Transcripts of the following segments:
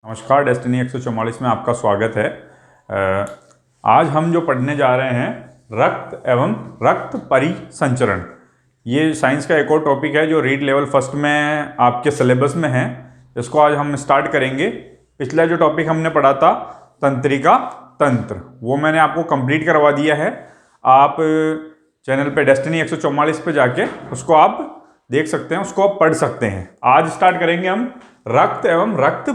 नमस्कार, डेस्टिनी 144 में आपका स्वागत है। आज हम जो पढ़ने जा रहे हैं रक्त एवं रक्त परिसंचरण। ये साइंस का एक और टॉपिक है जो रीड लेवल फर्स्ट में आपके सिलेबस में है। इसको आज हम स्टार्ट करेंगे। पिछला जो टॉपिक हमने पढ़ा था तंत्रिका तंत्र, वो मैंने आपको कंप्लीट करवा दिया है। आप चैनल पे डेस्टिनी 144 पे जाके उसको आप देख सकते हैं, उसको आप पढ़ सकते हैं। आज स्टार्ट करेंगे हम रक्त एवं रक्त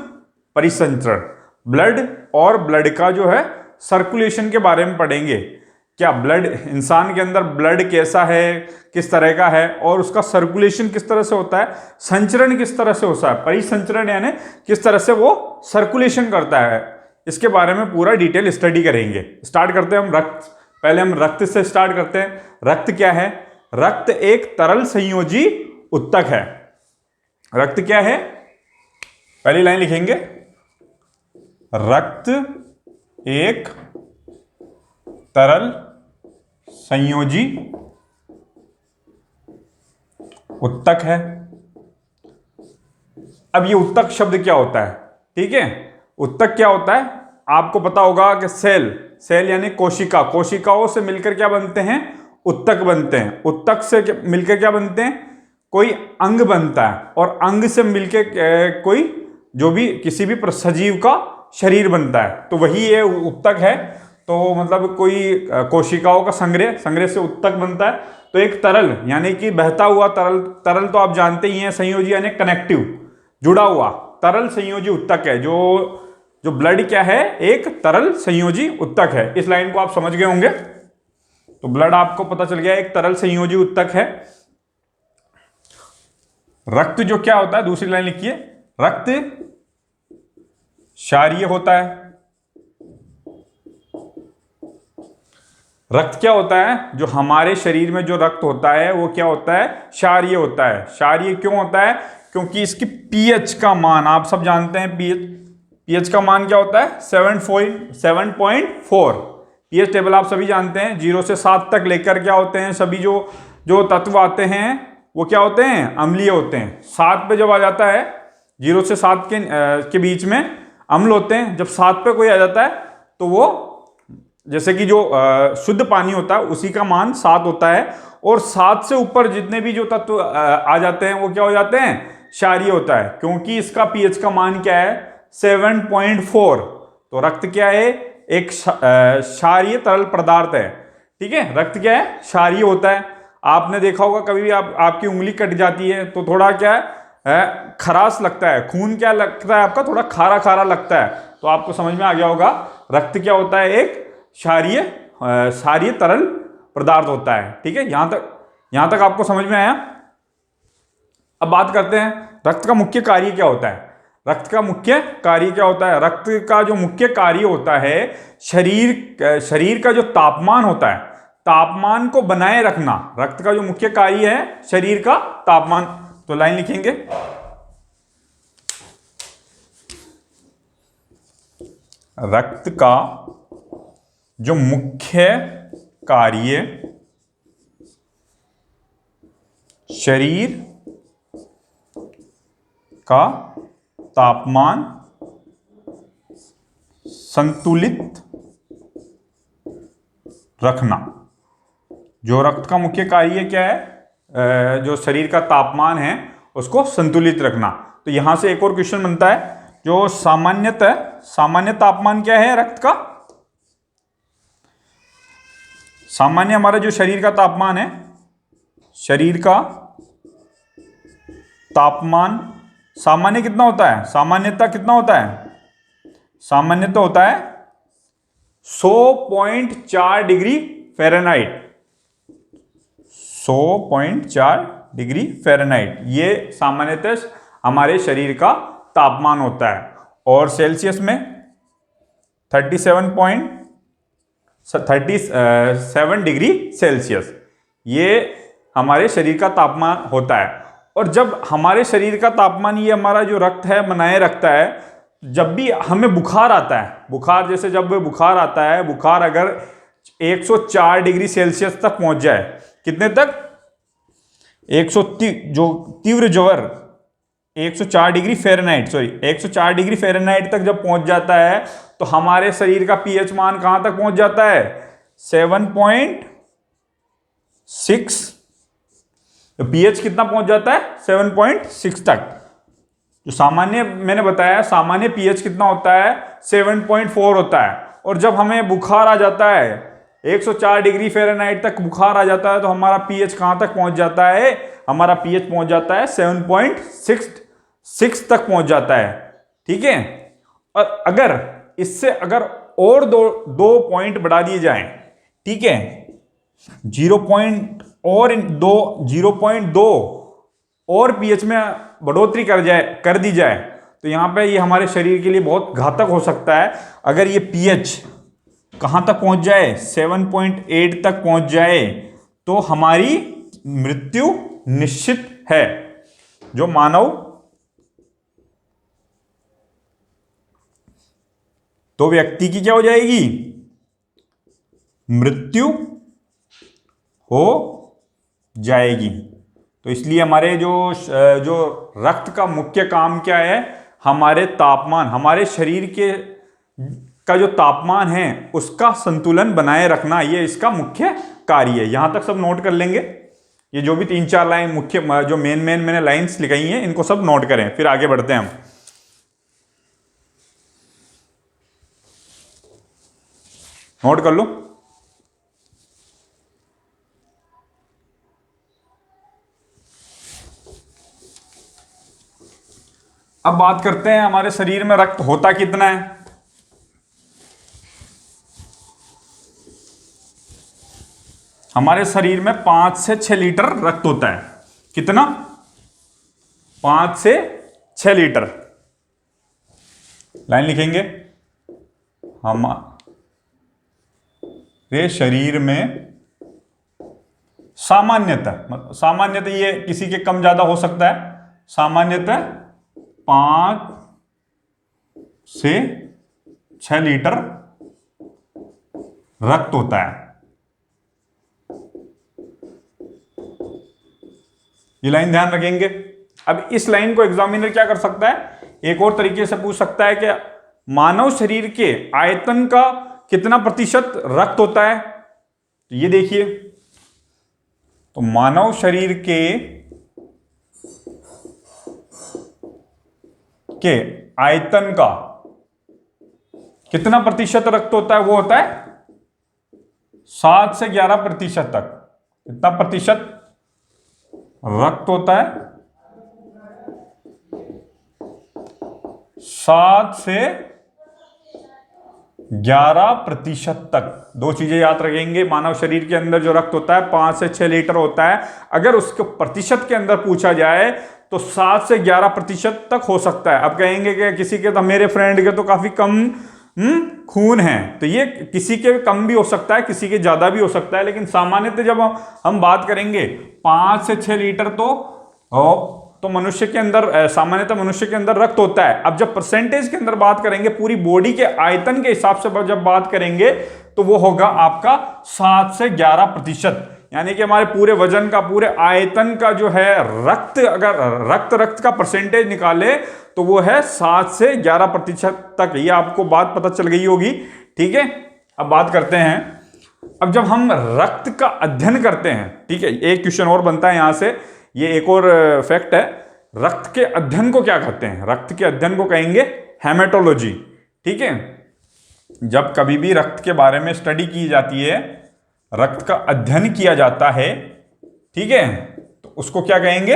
परिसंचरण। ब्लड और ब्लड का जो है सर्कुलेशन के बारे में पढ़ेंगे। क्या ब्लड, इंसान के अंदर ब्लड कैसा है, किस तरह का है और उसका सर्कुलेशन किस तरह से होता है, संचरण किस तरह से होता है, परिसंचरण यानी किस तरह से वो सर्कुलेशन करता है, इसके बारे में पूरा डिटेल स्टडी करेंगे। स्टार्ट करते हैं हम रक्त। पहले हम रक्त से स्टार्ट करते हैं। रक्त क्या है? रक्त एक तरल संयोजी उत्तक है। रक्त क्या है? पहली लाइन लिखेंगे, रक्त एक तरल संयोजी उत्तक है। अब ये उत्तक शब्द क्या होता है? ठीक है, उत्तक क्या होता है आपको पता होगा कि सेल यानी कोशिका, कोशिकाओं से मिलकर क्या बनते हैं? उत्तक बनते हैं। उत्तक से मिलकर क्या बनते हैं? कोई अंग बनता है और अंग से मिलकर कोई जो भी किसी भी सजीव का शरीर बनता है, तो वही ये उत्तक है। तो मतलब कोई कोशिकाओं का संग्रह से उत्तक बनता है। तो एक तरल यानी कि बहता हुआ तरल तो आप जानते ही हैं, संयोजी यानी कनेक्टिव, जुड़ा हुआ तरल संयोजी उत्तक है। जो ब्लड क्या है? एक तरल संयोजी उत्तक है। इस लाइन को आप समझ गए होंगे। तो ब्लड आपको पता चल गया एक तरल संयोजी उत्तक है। रक्त जो क्या होता है, दूसरी लाइन लिखिए, रक्त क्षारीय होता है। रक्त क्या होता है? जो हमारे शरीर में जो रक्त होता है वो क्या होता है? क्षारीय होता है। क्षारीय क्यों होता है? क्योंकि इसकी पीएच का मान आप सब जानते हैं। पीएच का मान क्या होता है? 7.4। पीएच टेबल आप सभी जानते हैं। 0 से 7 तक लेकर क्या होते हैं? सभी जो तत्व आते हैं वो क्या होते हैं? अम्लीय होते हैं। 7 पे जब आ जाता है, 0 से 7 के बीच में अम्ल होते हैं। जब 7 पे कोई आ जाता है तो वो, जैसे कि जो शुद्ध पानी होता है उसी का मान 7 होता है, और 7 से ऊपर जितने भी जो तत्व आ जाते हैं वो क्या हो जाते हैं? क्षारीय होता है। क्योंकि इसका पीएच का मान क्या है? 7.4। तो रक्त क्या है? एक क्षारीय तरल पदार्थ है। ठीक है, रक्त क्या है? क्षारीय होता है। आपने देखा होगा कभी भी आपकी उंगली कट जाती है तो थोड़ा क्या है, खराश लगता है। खून क्या लगता है आपका? थोड़ा खारा खारा लगता है। तो आपको समझ में आ गया होगा रक्त क्या होता है? एक क्षारीय तरल पदार्थ होता है। ठीक है, यहां तक आपको समझ में आया। अब बात करते हैं रक्त का मुख्य कार्य क्या होता है। रक्त का मुख्य कार्य क्या होता है? रक्त का जो मुख्य कार्य होता है, शरीर का जो तापमान होता है, तापमान को बनाए रखना। रक्त का जो मुख्य कार्य है शरीर का तापमान। तो लाइन लिखेंगे, रक्त का जो मुख्य कार्य शरीर का तापमान संतुलित रखना। जो रक्त का मुख्य कार्य क्या है? जो शरीर का तापमान है उसको संतुलित रखना। तो यहां से एक और क्वेश्चन बनता है, जो सामान्य तापमान क्या है रक्त का? सामान्य हमारा जो शरीर का तापमान है, शरीर का तापमान सामान्य कितना होता है? सामान्यता कितना होता है? सामान्यता होता है 100.4 डिग्री फ़ारेनहाइट। 100.4 डिग्री फ़ारेनहाइट ये सामान्यतः हमारे शरीर का तापमान होता है। और सेल्सियस में 37 डिग्री सेल्सियस ये हमारे शरीर का तापमान होता है। और जब हमारे शरीर का तापमान ये हमारा जो रक्त है बनाए रखता है, जब भी हमें बुखार आता है, जब बुखार आता है, बुखार अगर 104 डिग्री सेल्सियस तक पहुंच जाए, कितने तक? 130, जो तीव्र ज्वर 104 degree Fahrenheit, sorry 104 degree Fahrenheit तक जब पहुंच जाता है तो हमारे शरीर का पीएच मान कहां तक पहुंच जाता है? 7.6। तो पीएच कितना पहुंच जाता है? 7.6 तक। जो सामान्य मैंने बताया, सामान्य पीएच कितना होता है? 7.4 होता है। और जब हमें बुखार आ जाता है, 104 डिग्री फ़ारेनहाइट तक बुखार आ जाता है, तो हमारा पीएच कहां तक पहुंच जाता है? हमारा पीएच पहुंच जाता है 7.6 तक पहुंच जाता है। ठीक है। और अगर इससे और दो पॉइंट बढ़ा दिए जाएं, ठीक है, 0.2 और पीएच में बढ़ोतरी कर दी जाए, तो यहां पे ये हमारे शरीर के लिए बहुत घातक हो सकता है। अगर ये पीएच कहां तक पहुंच जाए? 7.8 तक पहुंच जाए, तो हमारी मृत्यु निश्चित है। जो मानव तो व्यक्ति की क्या हो जाएगी? मृत्यु हो जाएगी। तो इसलिए हमारे जो रक्त का मुख्य काम क्या है? हमारे तापमान, हमारे शरीर का जो तापमान है उसका संतुलन बनाए रखना, ये इसका मुख्य कार्य है। यहां तक सब नोट कर लेंगे। ये जो भी 3-4 लाइन मुख्य, जो मेन मैंने लाइंस लिखाई हैं, इनको सब नोट करें, फिर आगे बढ़ते हैं हम। नोट कर लो। अब बात करते हैं हमारे शरीर में रक्त होता कितना है। हमारे शरीर में 5 से 6 लीटर रक्त होता है। कितना? 5 से 6 लीटर। लाइन लिखेंगे। हमारे शरीर में सामान्यतः ये किसी के कम ज्यादा हो सकता है। सामान्यतः 5 से 6 लीटर रक्त होता है। ये लाइन ध्यान रखेंगे। अब इस लाइन को एग्जामिनर क्या कर सकता है? एक और तरीके से पूछ सकता है कि मानव शरीर के आयतन का कितना प्रतिशत रक्त होता है। तो ये देखिए, तो मानव शरीर के आयतन का कितना प्रतिशत रक्त होता है? वो होता है 7 से 11% तक। कितना प्रतिशत रक्त होता है? 7 से 11% तक। दो चीजें याद रखेंगे। मानव शरीर के अंदर जो रक्त होता है 5 से 6 लीटर होता है। अगर उसके प्रतिशत के अंदर पूछा जाए तो 7 से 11% तक हो सकता है। अब कहेंगे कि किसी के तो, मेरे फ्रेंड के तो काफी कम खून है, तो ये किसी के कम भी हो सकता है, किसी के ज्यादा भी हो सकता है। लेकिन सामान्यतः जब हम बात करेंगे 5 से 6 लीटर तो मनुष्य के अंदर, सामान्यतः मनुष्य के अंदर रक्त होता है। अब जब परसेंटेज के अंदर बात करेंगे, पूरी बॉडी के आयतन के हिसाब से जब बात करेंगे, तो वो होगा आपका 7 से 11%। यानी कि हमारे पूरे वजन का, पूरे आयतन का जो है रक्त, अगर रक्त का परसेंटेज निकाले तो वो है 7 से 11% तक। ये आपको बात पता चल गई होगी। ठीक है। अब बात करते हैं, अब जब हम रक्त का अध्ययन करते हैं, ठीक है, एक क्वेश्चन और बनता है यहां से। ये एक और फैक्ट है। रक्त के अध्ययन को क्या कहते हैं? रक्त के अध्ययन को कहेंगे हेमेटोलॉजी। ठीक है। जब कभी भी रक्त के बारे में स्टडी की जाती है, रक्त का अध्ययन किया जाता है, ठीक है, तो उसको क्या कहेंगे?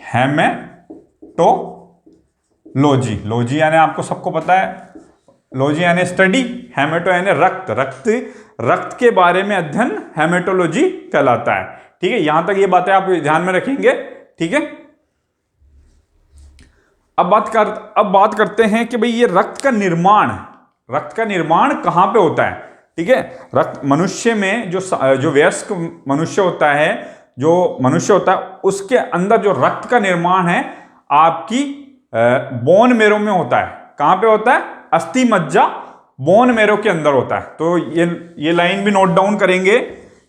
हेमेटोलॉजी। लॉजी यानी आपको सबको पता है, लॉजी यानी स्टडी, हेमेटो यानी रक्त के बारे में अध्ययन हेमेटोलॉजी कहलाता है। ठीक है। यहां तक ये बातें आप ध्यान में रखेंगे। ठीक है। अब बात करते हैं कि भाई ये रक्त का निर्माण कहां पे होता है। ठीक है। रक्त मनुष्य में जो वयस्क मनुष्य होता है, उसके अंदर जो रक्त का निर्माण है आपकी बोन मेरो में होता है। कहां पे होता है? अस्थि मज्जा बोन मेरो के अंदर होता है। तो ये लाइन भी नोट डाउन करेंगे।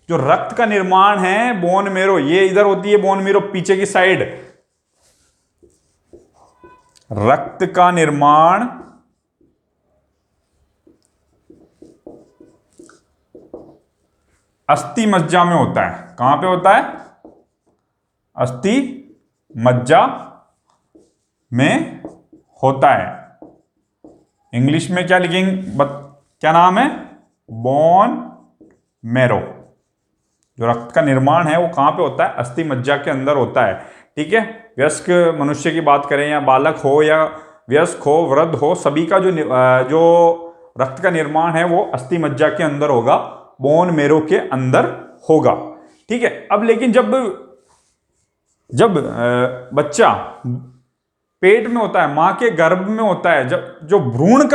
जो रक्त का निर्माण है बोन मेरो, ये इधर होती है बोन मेरो, पीछे की साइड रक्त का निर्माण अस्थि मज्जा में होता है। कहां पे होता है? अस्थि मज्जा में होता है। इंग्लिश में क्या लिखेंगे? क्या नाम है? Bone marrow. जो रक्त का निर्माण है वो कहां पे होता है? अस्थि मज्जा के अंदर होता है। ठीक है, वयस्क मनुष्य की बात करें या बालक हो या वयस्क हो, वृद्ध हो, सभी का जो रक्त का निर्माण है वो अस्थि मज्जा के अंदर होगा, बोन मैरो के अंदर होगा। ठीक है, अब लेकिन जब बच्चा पेट में होता है, मां के गर्भ में होता है, जब जो भ्रूण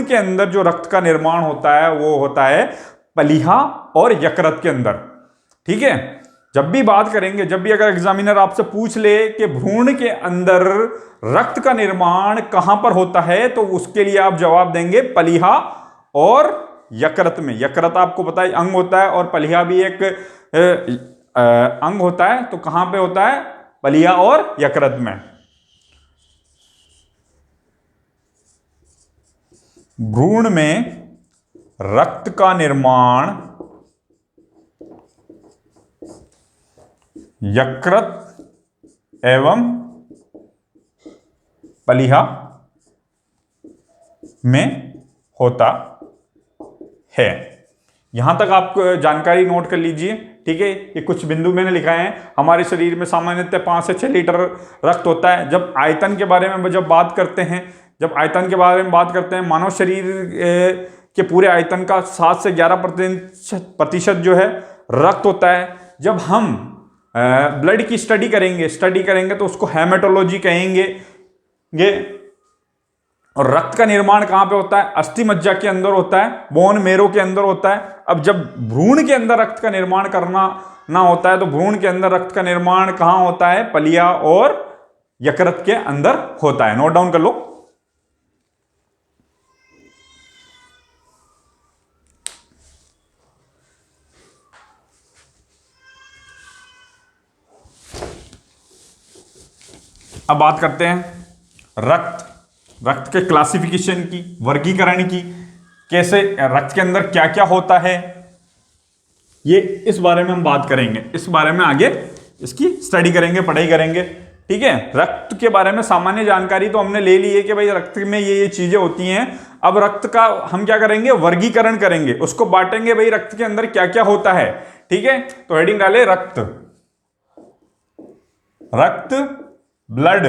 के अंदर जो रक्त का निर्माण होता है वो होता है पलीहा और यकृत के अंदर। ठीक है, जब भी बात करेंगे, जब भी अगर एग्जामिनर आपसे पूछ ले कि भ्रूण के अंदर रक्त का निर्माण कहां पर होता है, तो उसके लिए आप जवाब देंगे पलीहा और यकृत में। यकृत आपको पता है अंग होता है और पलीहा भी एक अंग होता है, तो कहां पे होता है? पलीहा और यकृत में। भ्रूण में रक्त का निर्माण यकृत एवं पलीहा में होता है। यहां तक आप जानकारी नोट कर लीजिए। ठीक है, ये कुछ बिंदु मैंने लिखा है। हमारे शरीर में सामान्यतः 5 से 6 लीटर रक्त होता है। जब आयतन के बारे में बात करते हैं, मानव शरीर के पूरे आयतन का 7 से 11% जो है रक्त होता है। जब हम ब्लड की स्टडी करेंगे तो उसको हेमेटोलॉजी कहेंगे। और रक्त का निर्माण कहां पे होता है? अस्थि मज्जा के अंदर होता है, बोन मैरो के अंदर होता है। अब जब भ्रूण के अंदर रक्त का निर्माण करना ना होता है, तो भ्रूण के अंदर रक्त का निर्माण कहां होता है? पलिया और यकृत के अंदर होता है। नोट डाउन कर लो। अब बात करते हैं रक्त के क्लासिफिकेशन की, वर्गीकरण की। कैसे रक्त के अंदर क्या क्या होता है, ये इस बारे में हम बात करेंगे। इस बारे में आगे इसकी स्टडी करेंगे, पढ़ाई करेंगे। ठीक है, रक्त के बारे में सामान्य जानकारी तो हमने ले ली है कि भाई रक्त में ये चीजें होती हैं। अब रक्त का हम क्या करेंगे? वर्गीकरण करेंगे, उसको बांटेंगे, भाई रक्त के अंदर क्या क्या होता है। ठीक है, तो हेडिंग डाले रक्त ब्लड।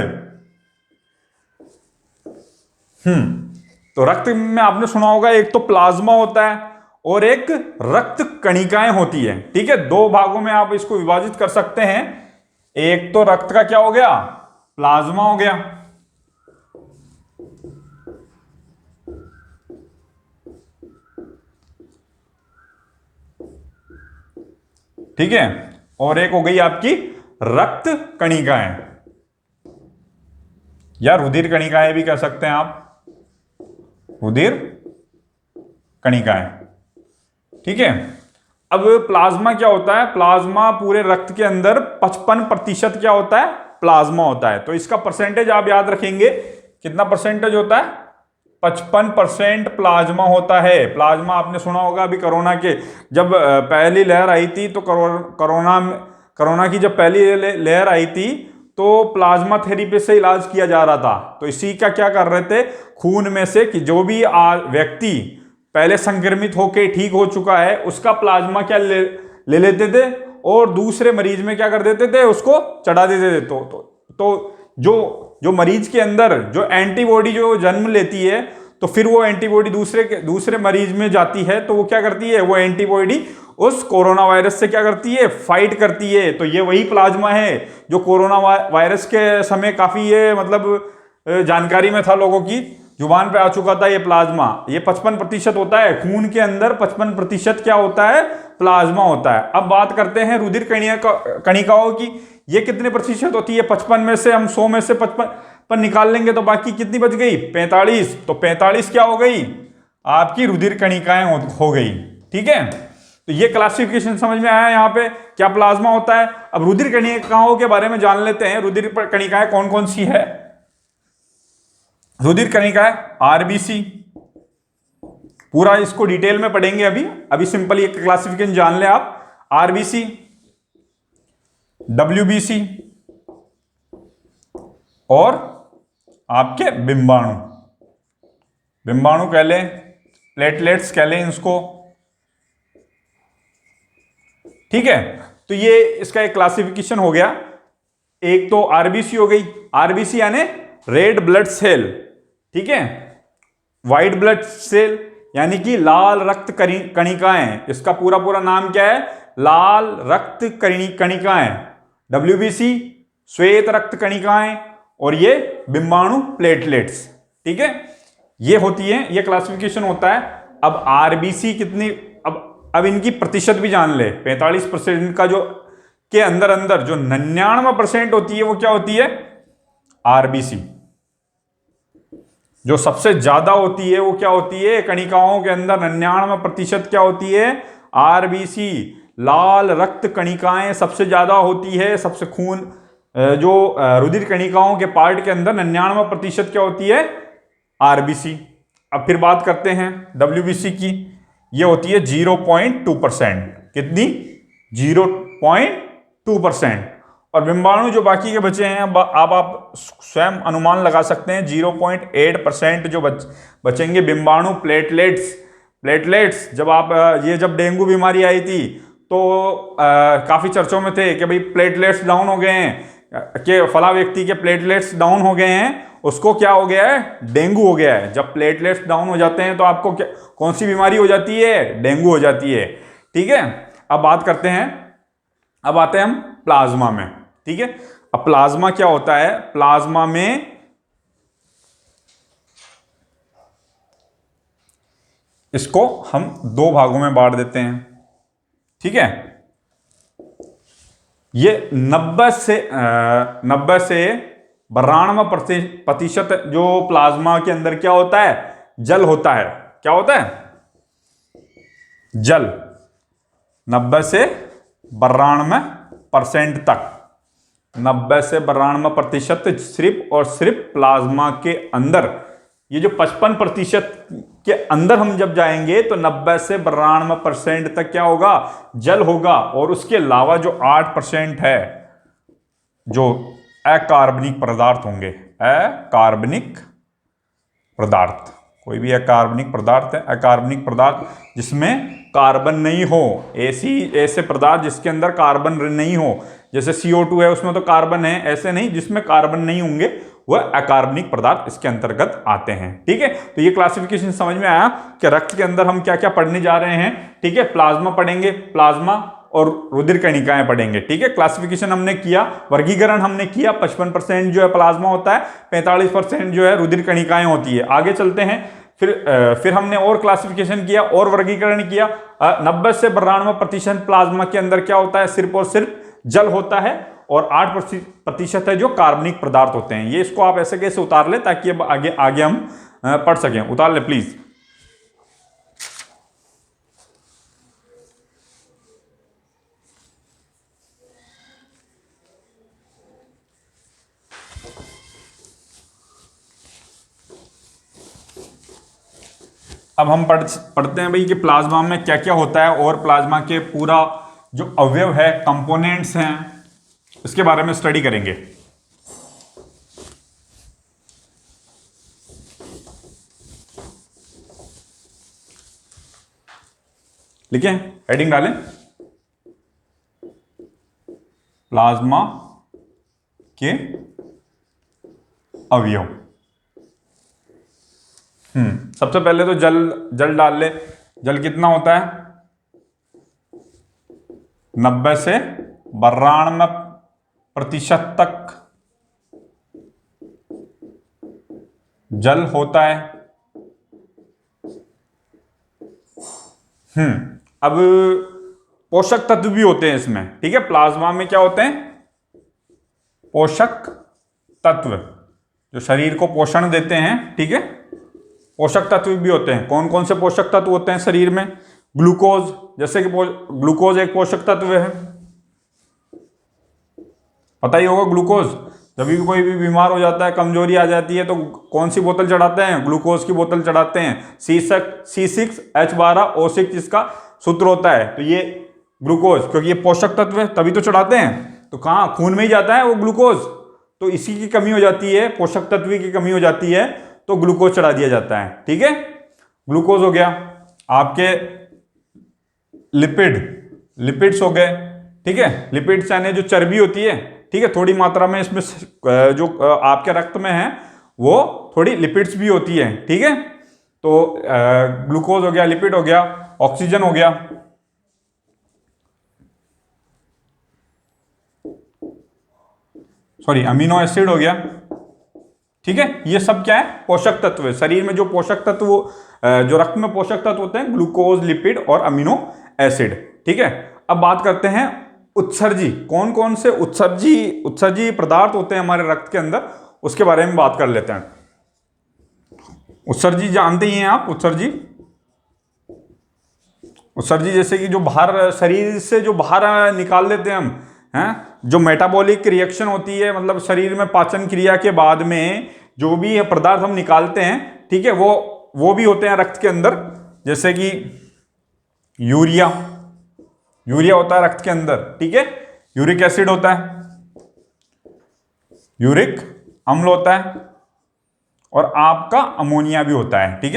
तो रक्त में आपने सुना होगा एक तो प्लाज्मा होता है और एक रक्त कणिकाएं होती है। ठीक है, 2 भागों में आप इसको विभाजित कर सकते हैं। एक तो रक्त का क्या हो गया? प्लाज्मा हो गया। ठीक है, और एक हो गई आपकी रक्त कणिकाएं या रुधिर कणिकाएं भी कह सकते हैं आप, रुधिर कणिकाएं। ठीक है, अब प्लाज्मा क्या होता है? प्लाज्मा पूरे रक्त के अंदर 55% क्या होता है? प्लाज्मा होता है। तो इसका परसेंटेज आप याद रखेंगे, कितना परसेंटेज होता है? 55% प्लाज्मा होता है। प्लाज्मा आपने सुना होगा अभी कोरोना के जब पहली लहर आई थी, तो कोरोना की जब पहली लहर आई थी तो प्लाज्मा थेरेपी से इलाज किया जा रहा था। तो इसी का क्या कर रहे थे? खून में से कि जो भी व्यक्ति पहले संक्रमित होकर ठीक हो चुका है उसका प्लाज्मा क्या ले लेते थे और दूसरे मरीज में क्या कर देते थे? उसको चढ़ा देते थे। तो जो मरीज के अंदर जो एंटीबॉडी जो जन्म लेती है, तो फिर वो एंटीबॉडी दूसरे मरीज में जाती है, तो वो क्या करती है? वो एंटीबॉडी उस कोरोना वायरस से क्या करती है? फाइट करती है। तो ये वही प्लाज्मा है जो कोरोना वायरस के समय काफी ये मतलब जानकारी में था, लोगों की जुबान पे आ चुका था ये प्लाज्मा। ये 55% होता है खून के अंदर, 55% क्या होता है? प्लाज्मा होता है। अब बात करते हैं रुधिर कणिकाओं की। ये कितने प्रतिशत होती है? 55 में से हम 100 में से 55 निकाल लेंगे तो बाकी कितनी बच गई? 45। तो 45 क्या हो गई? आपकी रुधिर कणिकाएं हो गई। ठीक है, तो ये क्लासिफिकेशन समझ में आया यहाँ पे क्या प्लाज्मा होता है। अब रुधिर कणिकाओं के बारे में जान लेते हैं। रुधिर कणिकाएं कौन कौन सी है? रुधिर कणिका है आरबीसी, पूरा इसको डिटेल में पढ़ेंगे अभी सिंपल ये क्लासिफिकेशन जान ले आप। आरबीसी, डब्ल्यूबीसी और आपके बिंबाणु, बिंबाणु कह लें, प्लेटलेट्स कह लें इसको, ठीक है। तो ये इसका एक क्लासिफिकेशन हो गया। एक तो आरबीसी हो गई, आरबीसी यानी रेड ब्लड सेल, ठीक है। व्हाइट ब्लड सेल यानी कि लाल रक्त कणिकाएं, इसका पूरा नाम क्या है, लाल रक्त कणिकाएं। डब्ल्यूबीसी श्वेत रक्त कणिकाएं, और ये बिंबाणु प्लेटलेट्स, ठीक है। ये होती है, ये क्लासिफिकेशन होता है। अब आरबीसी कितनी, अब इनकी प्रतिशत भी जान ले। 45% का जो के अंदर जो 99% होती है वो क्या होती है, आरबीसी। जो सबसे ज्यादा होती है वो क्या होती है, कणिकाओं के अंदर 99% क्या होती है, आरबीसी। लाल रक्त कणिकाएं सबसे ज्यादा होती है, सबसे खून जो रुधिर कणिकाओं के पार्ट के अंदर 99% क्या होती है, आरबीसी। अब फिर बात करते हैं डब्ल्यूबीसी की, ये होती है 0.2%। कितनी, 0.2%। और बिंबाणु जो बाकी के बचे हैं, अब आप स्वयं अनुमान लगा सकते हैं, 0.8% जो बचेंगे बिंबाणु प्लेटलेट्स। जब डेंगू बीमारी आई थी तो काफी चर्चों में थे कि भाई प्लेटलेट्स डाउन हो गए हैं, कि फला व्यक्ति के प्लेटलेट्स डाउन हो गए हैं, उसको क्या हो गया है, डेंगू हो गया है। जब प्लेटलेट्स डाउन हो जाते हैं तो आपको कौन सी बीमारी हो जाती है, डेंगू हो जाती है, ठीक है। अब बात करते हैं, अब आते हैं हम प्लाज्मा में, ठीक है। अब प्लाज्मा क्या होता है, प्लाज्मा में इसको हम दो भागों में बांट देते हैं, ठीक है। ये 90 से 92% जो प्लाज्मा के अंदर क्या होता है, जल होता है। क्या होता है, जल। 90 से 92% तक, 90 से 92% सिर्फ और सिर्फ प्लाज्मा के अंदर। ये जो 55% के अंदर हम जब जाएंगे तो 90 से 92% तक क्या होगा, जल होगा। और उसके अलावा जो 8% है जो अकार्बनिक पदार्थ होंगे, अकार्बनिक पदार्थ, कोई भी अकार्बनिक पदार्थ है, अकार्बनिक पदार्थ जिसमें कार्बन नहीं हो, ऐसे पदार्थ जिसके अंदर कार्बन नहीं हो, जैसे CO2 है उसमें तो कार्बन है, ऐसे नहीं जिसमें कार्बन नहीं होंगे, वह अकार्बनिक पदार्थ इसके अंतर्गत आते हैं, ठीक है। तो ये क्लासिफिकेशन समझ में आया कि रक्त के अंदर हम क्या क्या पढ़ने जा रहे हैं, ठीक है। प्लाज्मा पढ़ेंगे, प्लाज्मा और रुधिर कणिकाएं पढ़ेंगे, ठीक है। क्लासिफिकेशन हमने किया, वर्गीकरण हमने किया। 55% जो है प्लाज्मा होता है, 45% जो है रुधिर कणिकाएं होती है। आगे चलते हैं, फिर हमने और क्लासिफिकेशन किया और वर्गीकरण किया। 90 से 92% प्लाज्मा के अंदर क्या होता है, सिर्फ और सिर्फ जल होता है, और 8% है जो कार्बनिक पदार्थ होते हैं। ये इसको आप ऐसे कैसे उतार ले ताकि अब आगे हम पढ़ सकें। उतार ले प्लीज। अब हम पढ़ते हैं भाई कि प्लाज्मा में क्या क्या होता है, और प्लाज्मा के पूरा जो अवयव है, कंपोनेंट्स हैं, इसके बारे में स्टडी करेंगे। लिखें, हेडिंग डालें, प्लाज्मा के अवयव। सबसे पहले तो जल डाल ले। जल कितना होता है, 90 से 92% तक जल होता है। अब पोषक तत्व भी होते हैं इसमें, ठीक है। प्लाज्मा में क्या होते हैं, पोषक तत्व जो शरीर को पोषण देते हैं, ठीक है। पोषक तत्व भी होते हैं। कौन कौन से पोषक तत्व होते हैं शरीर में, ग्लूकोज, जैसे कि ग्लूकोज एक पोषक तत्व है, पता ही होगा ग्लूकोज। जब भी कोई भी बीमार हो जाता है, कमजोरी आ जाती है, तो कौन सी बोतल चढ़ाते हैं? ग्लूकोज की बोतल चढ़ाते हैं। C6H12O6 इसका सूत्र होता है। तो ये ग्लूकोज, क्योंकि ये पोषक तत्व है तभी तो चढ़ाते हैं। तो कहाँ? खून में ही जाता है वो ग्लूकोज। तो इसी की कमी हो जाती है, पोषक तत्व की कमी हो जाती है, तो ग्लूकोज चढ़ा दिया जाता है। ठीक है, ग्लूकोज हो गया। आपके लिपिड्स हो गए। ठीक है, लिपिड्स यानी जो चर्बी होती है, ठीक है, थोड़ी मात्रा में इसमें जो आपके रक्त में है वो थोड़ी लिपिड्स भी होती है। ठीक है, तो ग्लूकोज हो गया, लिपिड हो गया, ऑक्सीजन हो गया, सॉरी अमीनो एसिड हो गया। ठीक है, ये सब क्या है? पोषक तत्व है। शरीर में जो पोषक तत्व, जो रक्त में पोषक तत्व होते हैं, ग्लूकोज, लिपिड और अमीनो एसिड। ठीक है, अब बात करते हैं उत्सर्जी। कौन कौन से उत्सर्जी पदार्थ होते हैं हमारे रक्त के अंदर, उसके बारे में बात कर लेते हैं। उत्सर्जी जानते ही हैं आप? उत्सर्जी जैसे कि जो बाहर शरीर से जो बाहर निकाल देते हैं हम, हैं, जो मेटाबॉलिक रिएक्शन होती है, मतलब शरीर में पाचन क्रिया के बाद में जो भी पदार्थ हम निकालते हैं, ठीक है, वो भी होते हैं रक्त के अंदर। जैसे कि यूरिया होता है रक्त के अंदर। ठीक है, यूरिक एसिड होता है, यूरिक अम्ल होता है, और आपका अमोनिया भी होता है। ठीक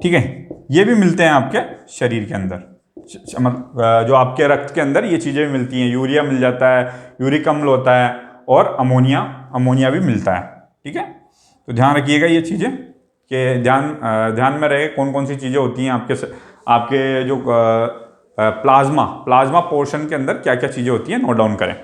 है, ये भी मिलते हैं आपके शरीर के अंदर, जो आपके रक्त के अंदर ये चीजें भी मिलती हैं। यूरिया मिल जाता है, यूरिक अम्ल होता है, और अमोनिया भी मिलता है। ठीक है, तो ध्यान रखिएगा ये चीजें, कि ध्यान में रहे कौन कौन सी चीजें होती हैं आपके जो प्लाज्मा पोर्शन के अंदर क्या क्या चीजें होती हैं, नोट डाउन करें।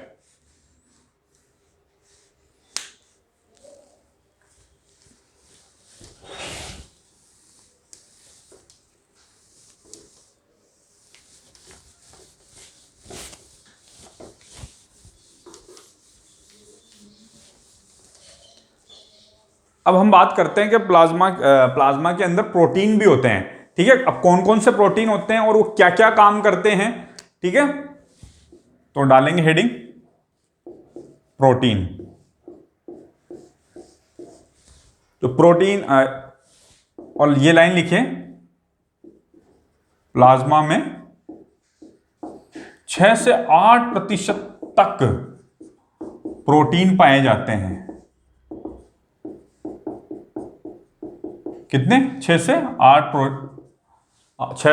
अब हम बात करते हैं कि प्लाज्मा के अंदर प्रोटीन भी होते हैं। ठीक है, अब कौन कौन से प्रोटीन होते हैं और वो क्या क्या काम करते हैं, ठीक है, तो डालेंगे हेडिंग प्रोटीन। तो प्रोटीन, और ये लाइन लिखिए, प्लाज्मा में 6 से 8% तक प्रोटीन पाए जाते हैं। कितने? 6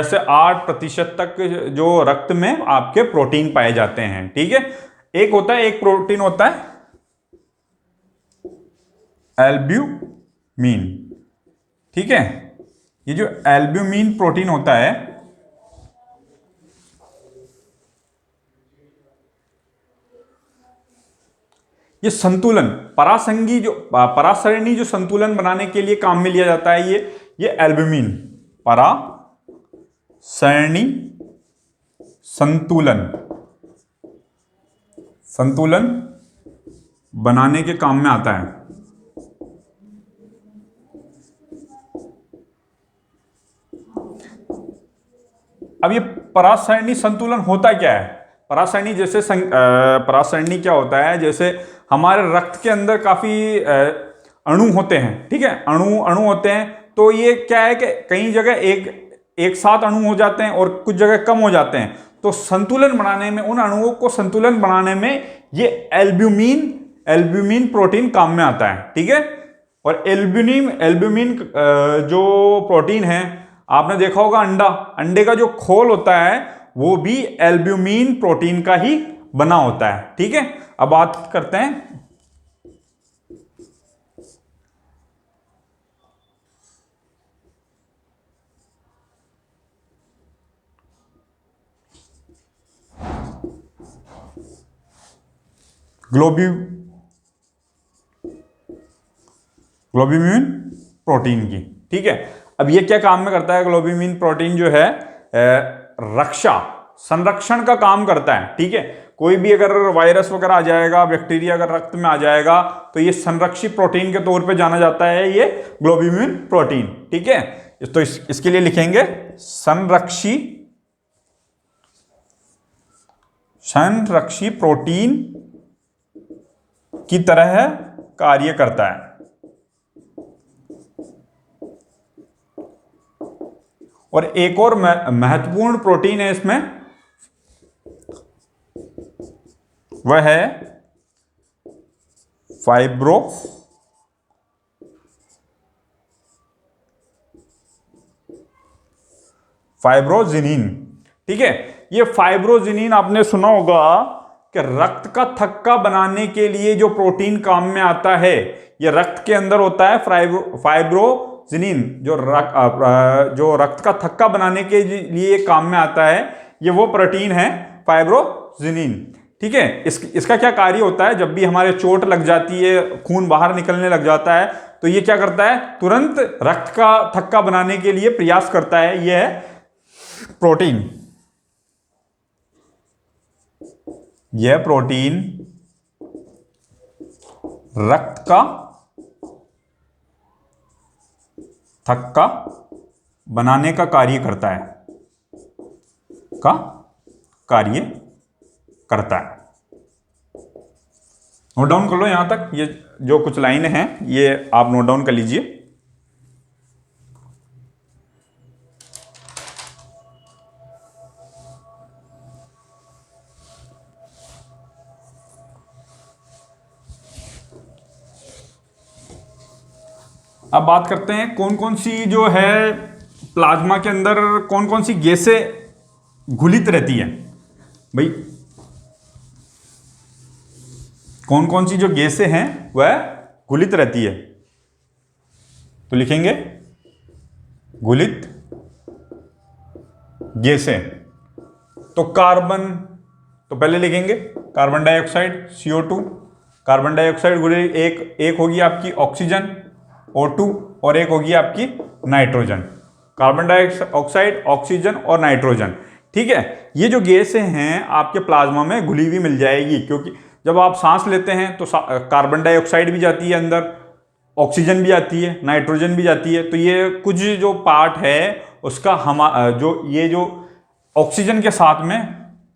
से 8% तक जो रक्त में आपके प्रोटीन पाए जाते हैं। ठीक है, एक प्रोटीन होता है एल्ब्यूमिन। ठीक है, ये जो एल्ब्यूमिन प्रोटीन होता है, ये संतुलन, परासरणी जो संतुलन बनाने के लिए काम में लिया जाता है, ये एल्ब्यूमिन परासरणी संतुलन बनाने के काम में आता है। अब ये परासरणी संतुलन होता क्या है? परासरणी क्या होता है? जैसे हमारे रक्त के अंदर काफी अणु होते हैं। ठीक है, अणु होते हैं, तो ये क्या है कि कई जगह एक साथ अणु हो जाते हैं और कुछ जगह कम हो जाते हैं। तो संतुलन बनाने में, उन अणुओं को संतुलन बनाने में ये एल्ब्यूमिन प्रोटीन काम में आता है। ठीक है, और एल्ब्यूमिन जो प्रोटीन है, आपने देखा होगा अंडे का जो खोल होता है वो भी एल्ब्यूमिन प्रोटीन का ही बना होता है। ठीक है, अब बात करते हैं ग्लोब्यूमिन प्रोटीन की। ठीक है, अब ये क्या काम में करता है? ग्लोब्यूमिन प्रोटीन जो है संरक्षण का काम करता है। ठीक है, कोई भी अगर वायरस वगैरह आ जाएगा, बैक्टीरिया अगर रक्त में आ जाएगा, तो ये संरक्षी प्रोटीन के तौर पे जाना जाता है, ये ग्लोब्यूमिन प्रोटीन। ठीक है, तो इसके लिए लिखेंगे संरक्षी प्रोटीन की तरह कार्य करता है। और एक और महत्वपूर्ण प्रोटीन है इसमें, वह है फाइब्रोजिनिन। ठीक है, ये फाइब्रोजिनिन आपने सुना होगा कि रक्त का थक्का बनाने के लिए जो प्रोटीन काम में आता है, ये रक्त के अंदर होता है फाइब्रोजिनिन, जो रक्त का थक्का बनाने के लिए काम में आता है, ये वो प्रोटीन है फाइब्रोजिनिन। ठीक है, इसका क्या कार्य होता है, जब भी हमारे चोट लग जाती है, खून बाहर निकलने लग जाता है, तो ये क्या करता है, तुरंत रक्त का थक्का बनाने के लिए प्रयास करता है। ये है प्रोटीन, यह प्रोटीन रक्त का थक्का बनाने का कार्य करता है, नोट डाउन कर लो यहां तक, ये जो कुछ लाइनें हैं ये आप नोट डाउन कर लीजिए। अब बात करते हैं कौन कौन सी जो है प्लाज्मा के अंदर कौन कौन सी गैसें घुलित रहती है। भाई कौन कौन सी जो गैसें हैं वह घुलित रहती है, तो लिखेंगे घुलित गैसें। तो कार्बन, तो पहले लिखेंगे carbon dioxide CO2, carbon dioxide घुली एक होगी आपकी ऑक्सीजन O2 और एक होगी आपकी नाइट्रोजन। कार्बन डाइऑक्साइड, ऑक्सीजन और नाइट्रोजन। ठीक है, ये जो गैसें हैं आपके प्लाज्मा में घुली हुई मिल जाएगी, क्योंकि जब आप सांस लेते हैं तो कार्बन डाइऑक्साइड भी जाती है अंदर, ऑक्सीजन भी आती है, नाइट्रोजन भी जाती है। तो ये कुछ जो पार्ट है उसका जो ऑक्सीजन के साथ में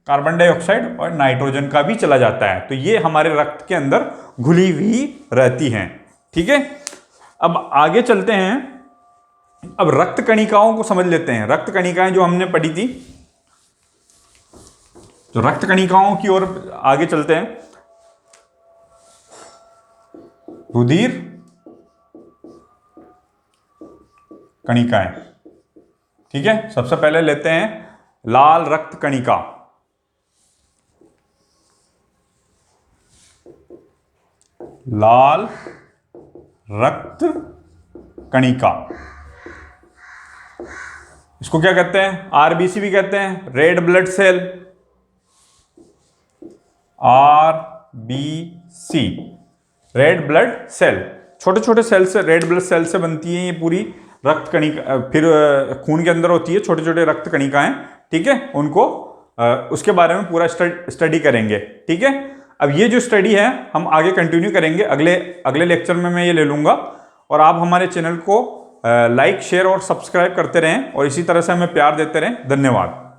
कार्बन डाइऑक्साइड और नाइट्रोजन का भी चला जाता है, तो ये हमारे रक्त के अंदर घुली हुई रहती हैं। ठीक है, अब आगे चलते हैं, अब रक्त कणिकाओं को समझ लेते हैं। रक्त कणिकाएं जो हमने पढ़ी थी, तो रक्त कणिकाओं की ओर आगे चलते हैं। रुधिर कणिकाएं, ठीक है, सबसे पहले लेते हैं लाल रक्त कणिका। लाल रक्त कणिका, इसको क्या कहते हैं, RBC भी कहते हैं, red blood cell, RBC, red blood cell. छोटे छोटे सेल से, रेड ब्लड सेल से बनती है ये पूरी रक्त कणिका। फिर खून के अंदर होती है छोटे छोटे रक्त कणिकाएं। ठीक है, उनको उसके बारे में पूरा स्टडी करेंगे। ठीक है, अब ये जो स्टडी है हम आगे कंटिन्यू करेंगे, अगले लेक्चर में मैं ये ले लूँगा। और आप हमारे चैनल को लाइक, शेयर और सब्सक्राइब करते रहें और इसी तरह से हमें प्यार देते रहें। धन्यवाद।